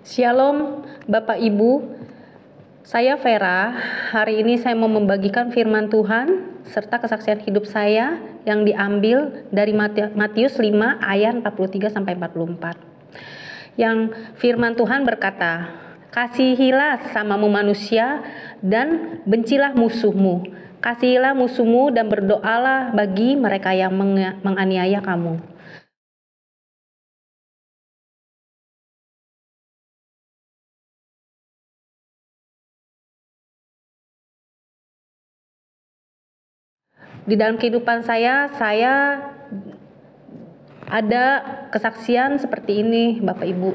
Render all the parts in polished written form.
Shalom Bapak Ibu, saya Vera. Hari ini saya mau membagikan firman Tuhan serta kesaksian hidup saya yang diambil dari Matius 5 ayat 43-44. Yang firman Tuhan berkata, "Kasihilah samamu manusia dan bencilah musuhmu. Kasihilah musuhmu dan berdoalah bagi mereka yang menganiaya kamu." Di dalam kehidupan saya ada kesaksian seperti ini, Bapak Ibu.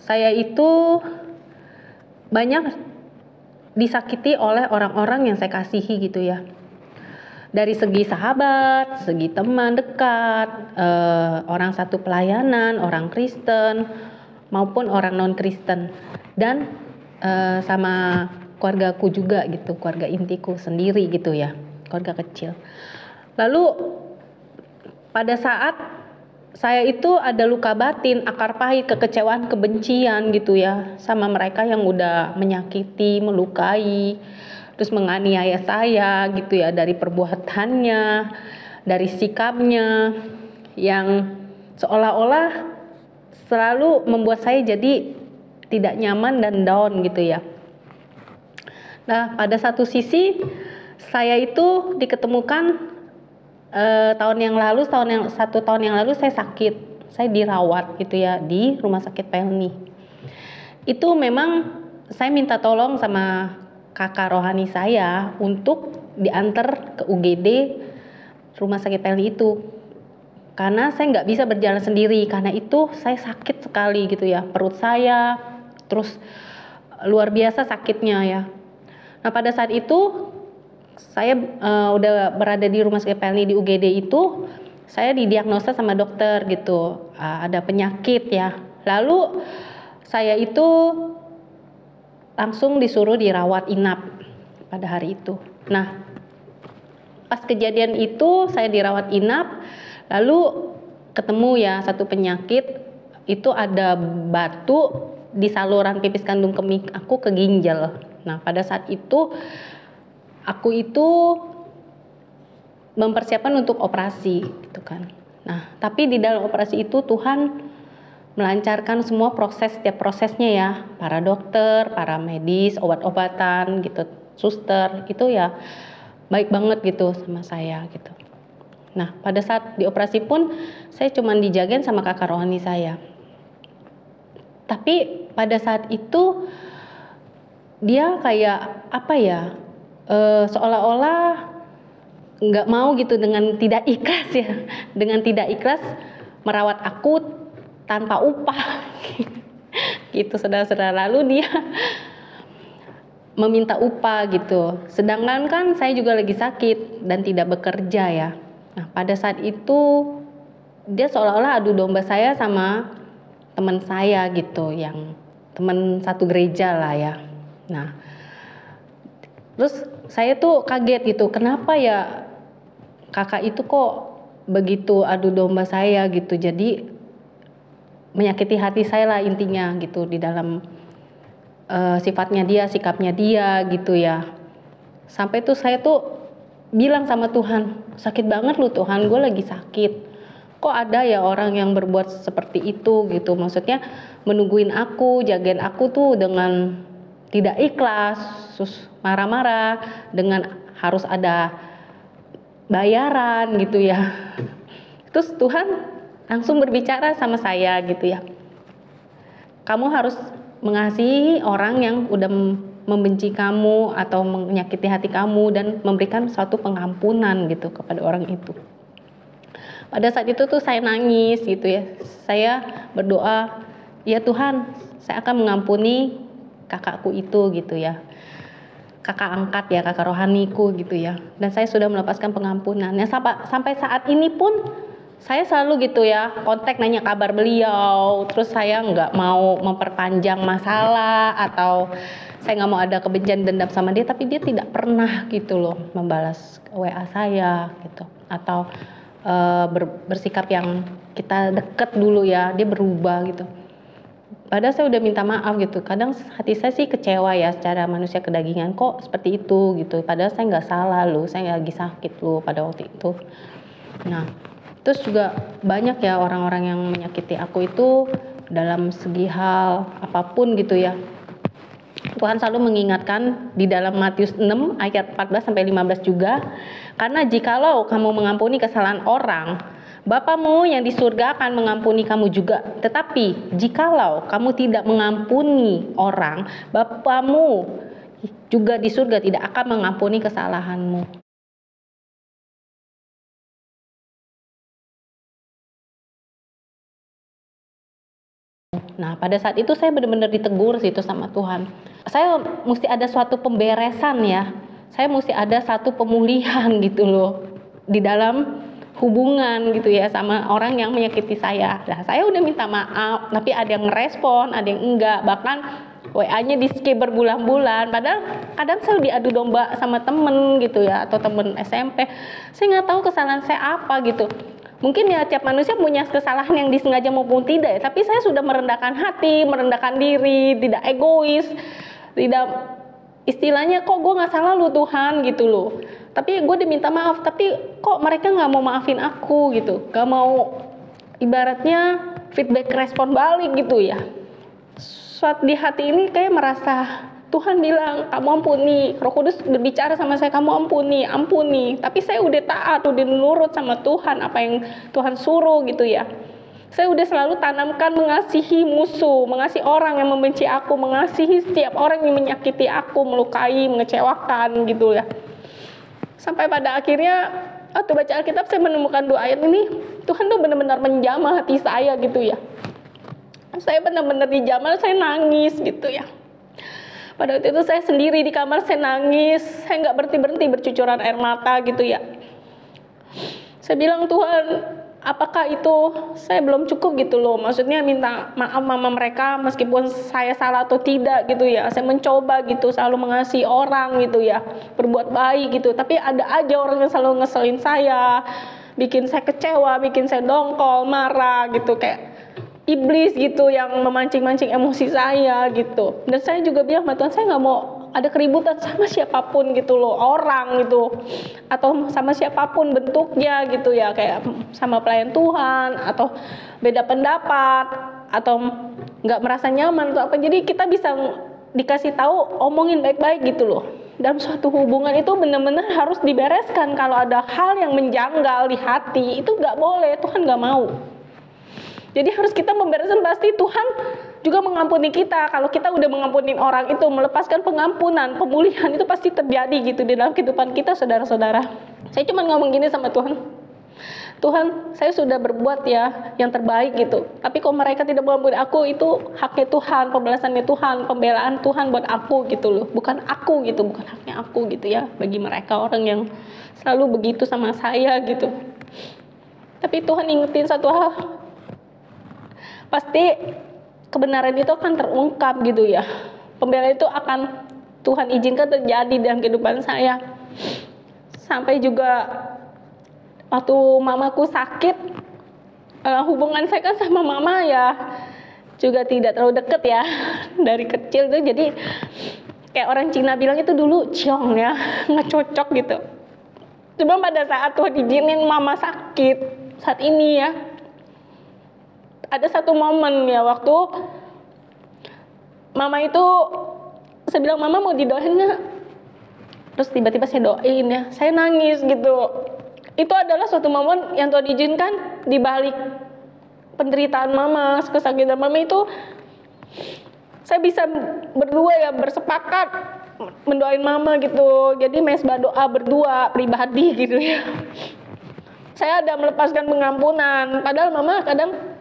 Saya itu banyak disakiti oleh orang-orang yang saya kasihi gitu ya. Dari segi sahabat, segi teman dekat, orang satu pelayanan, orang Kristen maupun orang non-Kristen, dan sama keluargaku juga gitu, keluarga intiku sendiri gitu ya, keluarga kecil. Lalu pada saat saya itu ada luka batin, akar pahit, kekecewaan, kebencian gitu ya, sama mereka yang udah menyakiti, melukai, terus menganiaya saya gitu ya, dari perbuatannya, dari sikapnya yang seolah-olah selalu membuat saya jadi tidak nyaman dan down gitu ya. Nah, pada satu sisi saya itu diketemukan satu tahun yang lalu saya sakit, saya dirawat gitu ya di rumah sakit Pelni. Itu memang saya minta tolong sama kakak rohani saya untuk diantar ke UGD rumah sakit Pelni itu, karena saya nggak bisa berjalan sendiri, karena itu saya sakit sekali gitu ya, perut saya terus luar biasa sakitnya ya. Nah, pada saat itu saya udah berada di rumah sakit Pelni di UGD itu, saya didiagnosa sama dokter gitu, ada penyakit ya. Lalu saya itu langsung disuruh dirawat inap pada hari itu. Nah, pas kejadian itu saya dirawat inap, lalu ketemu ya satu penyakit, itu ada batu di saluran pipis kandung kemih aku ke ginjal. Nah, pada saat itu aku itu mempersiapkan untuk operasi gitu kan. Nah, tapi di dalam operasi itu Tuhan melancarkan semua setiap prosesnya ya. Para dokter, para medis, obat-obatan gitu, suster, itu ya baik banget gitu sama saya gitu. Nah, pada saat dioperasi pun saya cuma dijagain sama kakak rohani saya. Tapi pada saat itu dia kayak apa ya, seolah-olah nggak mau gitu, dengan tidak ikhlas ya, dengan tidak ikhlas merawat aku tanpa upah gitu saudara-saudara. Lalu dia meminta upah gitu, sedangkan kan saya juga lagi sakit dan tidak bekerja ya. Nah, pada saat itu dia seolah-olah adu domba saya sama teman saya gitu, yang teman satu gereja lah ya. Nah, terus saya tuh kaget gitu, kenapa ya kakak itu kok begitu adu domba saya gitu, jadi menyakiti hati saya lah intinya gitu, di dalam sifatnya dia, sikapnya dia gitu ya. Sampai tuh saya tuh bilang sama Tuhan, sakit banget lu Tuhan, gue lagi sakit, kok ada ya orang yang berbuat seperti itu gitu, maksudnya menungguin aku, jagain aku tuh dengan tidak ikhlas, terus marah-marah dengan harus ada bayaran gitu ya. Terus Tuhan langsung berbicara sama saya gitu ya, kamu harus mengasihi orang yang udah membenci kamu atau menyakiti hati kamu, dan memberikan suatu pengampunan gitu kepada orang itu. Pada saat itu tuh saya nangis gitu ya, saya berdoa, ya Tuhan, saya akan mengampuni kakakku itu gitu ya, kakak angkat ya, kakak rohaniku gitu ya, dan saya sudah melepaskan pengampunan. Nah, sampai saat ini pun saya selalu gitu ya kontak, nanya kabar beliau, terus saya nggak mau memperpanjang masalah atau saya nggak mau ada kebencian dendam sama dia, tapi dia tidak pernah gitu loh membalas WA saya gitu, atau bersikap yang kita deket dulu ya, dia berubah gitu. Padahal saya udah minta maaf gitu. Kadang hati saya sih kecewa ya secara manusia kedagingan, kok seperti itu gitu. Padahal saya nggak salah loh, saya lagi sakit loh pada waktu itu. Nah, terus juga banyak ya orang-orang yang menyakiti aku itu dalam segi hal apapun gitu ya. Tuhan selalu mengingatkan di dalam Matius 6 ayat 14 sampai 15 juga, karena jikalau kamu mengampuni kesalahan orang, Bapamu yang di surga akan mengampuni kamu juga. Tetapi jikalau kamu tidak mengampuni orang, Bapamu juga di surga tidak akan mengampuni kesalahanmu. Nah, pada saat itu saya benar-benar ditegur sih itu sama Tuhan. Saya mesti ada suatu pemberesan ya. Saya mesti ada satu pemulihan gitu loh di dalam hubungan gitu ya sama orang yang menyakiti saya. Nah, saya udah minta maaf, tapi ada yang ngerespon, ada yang enggak. Bahkan WA-nya di skip berbulan-bulan. Padahal kadang saya diadu domba sama temen gitu ya, atau temen SMP. Saya nggak tahu kesalahan saya apa gitu. Mungkin ya tiap manusia punya kesalahan yang disengaja maupun tidak ya, tapi saya sudah merendahkan hati, merendahkan diri, tidak egois, tidak istilahnya kok gue nggak salah lu Tuhan gitu loh. Tapi gue diminta maaf, tapi kok mereka nggak mau maafin aku gitu, nggak mau ibaratnya feedback respon balik gitu ya. Suatu di hati ini kayak merasa Tuhan bilang, kamu ampuni. Roh Kudus berbicara sama saya, kamu ampuni. Tapi saya udah taat, udah nurut sama Tuhan, apa yang Tuhan suruh gitu ya. Saya udah selalu tanamkan mengasihi musuh, mengasihi orang yang membenci aku, mengasihi setiap orang yang menyakiti aku, melukai, mengecewakan gitu ya. Sampai pada akhirnya, waktu baca Alkitab saya menemukan dua ayat ini, Tuhan tuh benar-benar menjamah hati saya gitu ya. Saya benar-benar dijamah, saya nangis gitu ya. Pada waktu itu saya sendiri di kamar, saya nangis, saya nggak berhenti-berhenti bercucuran air mata gitu ya. Saya bilang, Tuhan, apakah itu saya belum cukup gitu loh, maksudnya minta maaf mama mereka meskipun saya salah atau tidak gitu ya. Saya mencoba gitu, selalu mengasihi orang gitu ya, berbuat baik gitu, tapi ada aja orang yang selalu ngeselin saya, bikin saya kecewa, bikin saya dongkol, marah gitu, kayak iblis gitu yang memancing-mancing emosi saya gitu. Dan saya juga bilang sama Tuhan, saya nggak mau ada keributan sama siapapun gitu loh, orang gitu, atau sama siapapun bentuknya gitu ya, kayak sama pelayan Tuhan, atau beda pendapat, atau nggak merasa nyaman atau apa. Jadi kita bisa dikasih tahu, omongin baik-baik gitu loh. Dalam suatu hubungan itu benar-benar harus dibereskan. Kalau ada hal yang menjanggal di hati, itu nggak boleh, Tuhan nggak mau. Jadi harus kita membereskan, pasti Tuhan juga mengampuni kita. Kalau kita udah mengampuni orang itu, melepaskan pengampunan, pemulihan itu pasti terjadi gitu di dalam kehidupan kita, saudara-saudara. Saya cuma ngomong gini sama Tuhan, Tuhan, saya sudah berbuat ya yang terbaik gitu. Tapi kalau mereka tidak mengampuni aku, itu haknya Tuhan, pembalasannya Tuhan, pembelaan Tuhan buat aku gitu loh. Bukan aku gitu, bukan haknya aku gitu ya. Bagi mereka orang yang selalu begitu sama saya gitu. Tapi Tuhan ingetin satu hal, pasti kebenaran itu akan terungkap gitu ya. Pembelaan itu akan Tuhan izinkan terjadi dalam kehidupan saya. Sampai juga waktu mamaku sakit, hubungan saya kan sama mama ya juga tidak terlalu deket ya. Dari kecil tuh jadi kayak orang Cina bilang itu dulu ciong ya, nggak cocok gitu. Cuma pada saat Tuhan izinin mama sakit saat ini ya, ada satu momen ya waktu mama itu, saya bilang, mama mau didoain nggak? Terus tiba-tiba saya doain ya, saya nangis gitu. Itu adalah suatu momen yang Tuhan izinkan di balik penderitaan mama, kesakitan mama itu, saya bisa berdua ya bersepakat mendoain mama gitu. Jadi mesbah doa berdua pribadi gitu ya. Saya ada melepaskan pengampunan, padahal mama kadang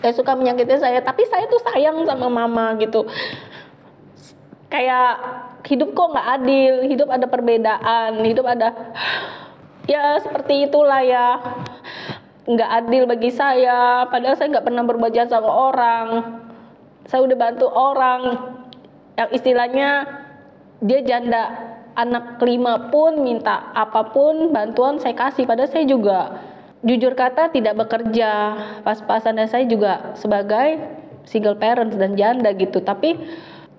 suka menyakiti saya, tapi saya tuh sayang sama mama gitu. Kayak hidup kok nggak adil, hidup ada perbedaan, hidup ada ya seperti itulah ya, nggak adil bagi saya. Padahal saya nggak pernah berbuat jahat sama orang, saya udah bantu orang yang istilahnya dia janda anak 5 pun minta apapun bantuan saya kasih. Padahal saya juga jujur kata tidak bekerja pas-pasan, dan saya juga sebagai single parents dan janda gitu. Tapi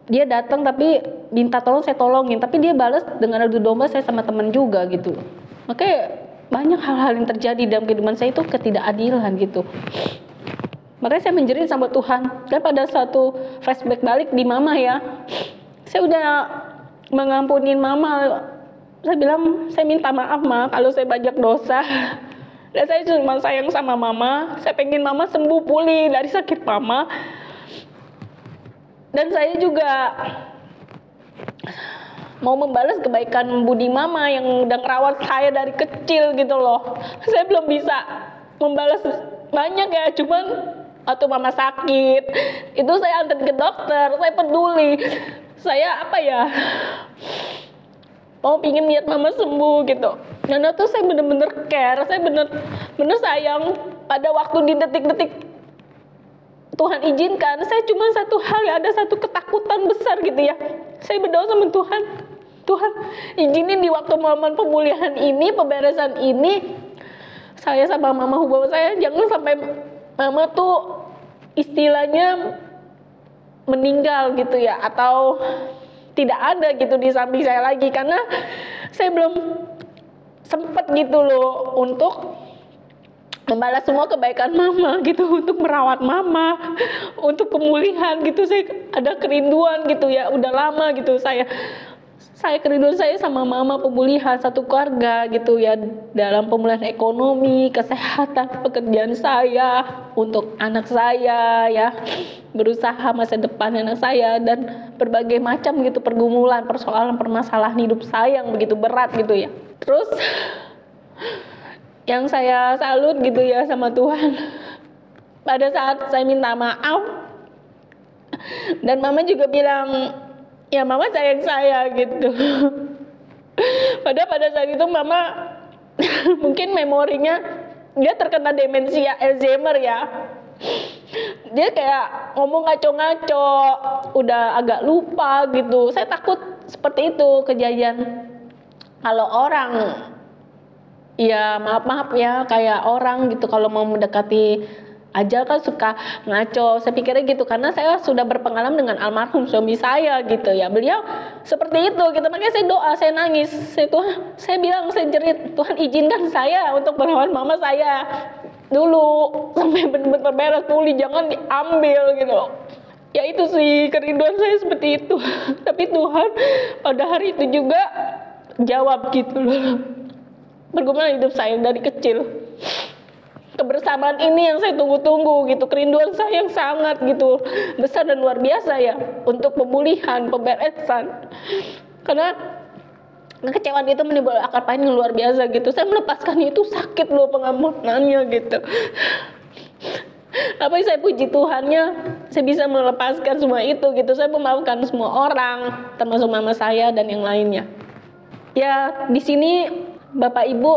dia datang tapi minta tolong, saya tolongin, tapi dia balas dengan adu domba saya sama teman juga gitu. Makanya banyak hal-hal yang terjadi dalam kehidupan saya itu ketidakadilan gitu. Makanya saya menjerit sama Tuhan. Dan pada suatu flashback balik di mama ya, saya udah mengampunin mama. Saya bilang, saya minta maaf kalau saya banyak dosa. Dan saya cuma sayang sama mama. Saya pengen mama sembuh pulih dari sakit mama. Dan saya juga mau membalas kebaikan budi mama yang udah ngerawat saya dari kecil gitu loh. Saya belum bisa membalas banyak ya, cuman waktu mama sakit itu saya antar ke dokter, saya peduli, saya mau pingin lihat mama sembuh gitu. Karena tuh saya bener-bener care, saya bener-bener sayang. Pada waktu di detik-detik Tuhan izinkan, saya cuma satu hal ya, ada satu ketakutan besar gitu ya. Saya berdoa sama Tuhan, Tuhan izinin di waktu momen pemulihan ini, pemberesan ini, saya sama mama hubungan saya jangan sampai mama tuh istilahnya meninggal gitu ya, atau tidak ada gitu di samping saya lagi, karena saya belum sempat gitu loh untuk membalas semua kebaikan mama gitu, untuk merawat mama, untuk pemulihan gitu. Saya ada kerinduan gitu ya, udah lama gitu saya kerinduan saya sama mama, pemulihan satu keluarga gitu ya, dalam pemulihan ekonomi, kesehatan, pekerjaan saya, untuk anak saya ya, berusaha masa depan anak saya, dan berbagai macam gitu pergumulan, persoalan, permasalahan hidup saya yang begitu berat gitu ya. Terus yang saya salut gitu ya sama Tuhan, pada saat saya minta maaf dan mama juga bilang ya mama sayang saya gitu. Padahal pada saat itu mama mungkin memorinya dia terkena demensia Alzheimer ya. Dia kayak ngomong ngaco-ngaco, udah agak lupa gitu. Saya takut seperti itu kejadian. Kalau orang ya maaf ya, kayak orang gitu kalau mau mendekati ajal kan suka ngaco. Saya pikirnya gitu karena saya sudah berpengalaman dengan almarhum suami saya gitu ya. Beliau seperti itu gitu. Makanya saya doa, saya nangis. Saya bilang, saya jerit, Tuhan izinkan saya untuk merawat mama saya dulu sampai benar-benar beres pulih, jangan diambil gitu. Ya itu sih kerinduan saya seperti itu. Tapi Tuhan pada hari itu juga jawab gitu loh. Bergumul hidup saya dari kecil. Kebersamaan ini yang saya tunggu-tunggu gitu, kerinduan saya yang sangat gitu besar dan luar biasa ya untuk pemulihan, pemberesan. Karena kekecewaan itu menimbulkan akar pahit yang luar biasa gitu. Saya melepaskan itu sakit loh pengampunannya gitu. Apa saya puji Tuhannya, saya bisa melepaskan semua itu gitu. Saya memaafkan semua orang, termasuk mama saya dan yang lainnya. Ya di sini Bapak Ibu,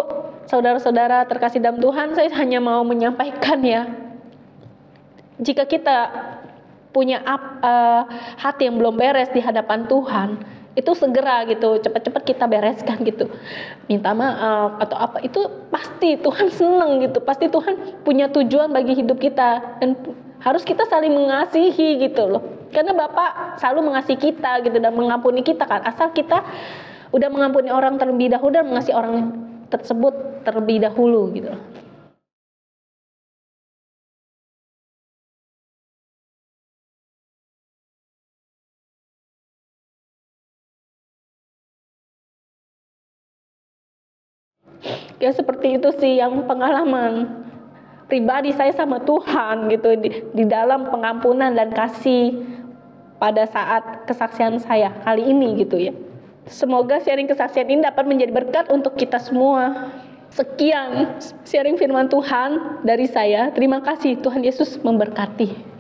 saudara-saudara terkasih dalam Tuhan, saya hanya mau menyampaikan ya, jika kita punya hati yang belum beres di hadapan Tuhan, itu segera gitu, cepat-cepat kita bereskan gitu, minta maaf atau apa, itu pasti Tuhan senang gitu, pasti Tuhan punya tujuan bagi hidup kita, dan harus kita saling mengasihi gitu loh, karena Bapak selalu mengasihi kita gitu dan mengampuni kita kan, asal kita udah mengampuni orang terlebih dahulu dan mengasihi orang tersebut terlebih dahulu gitu. Ya seperti itu sih yang pengalaman pribadi saya sama Tuhan gitu di dalam pengampunan dan kasih pada saat kesaksian saya kali ini gitu ya. Semoga sharing kesaksian ini dapat menjadi berkat untuk kita semua. Sekian sharing firman Tuhan dari saya. Terima kasih, Tuhan Yesus memberkati.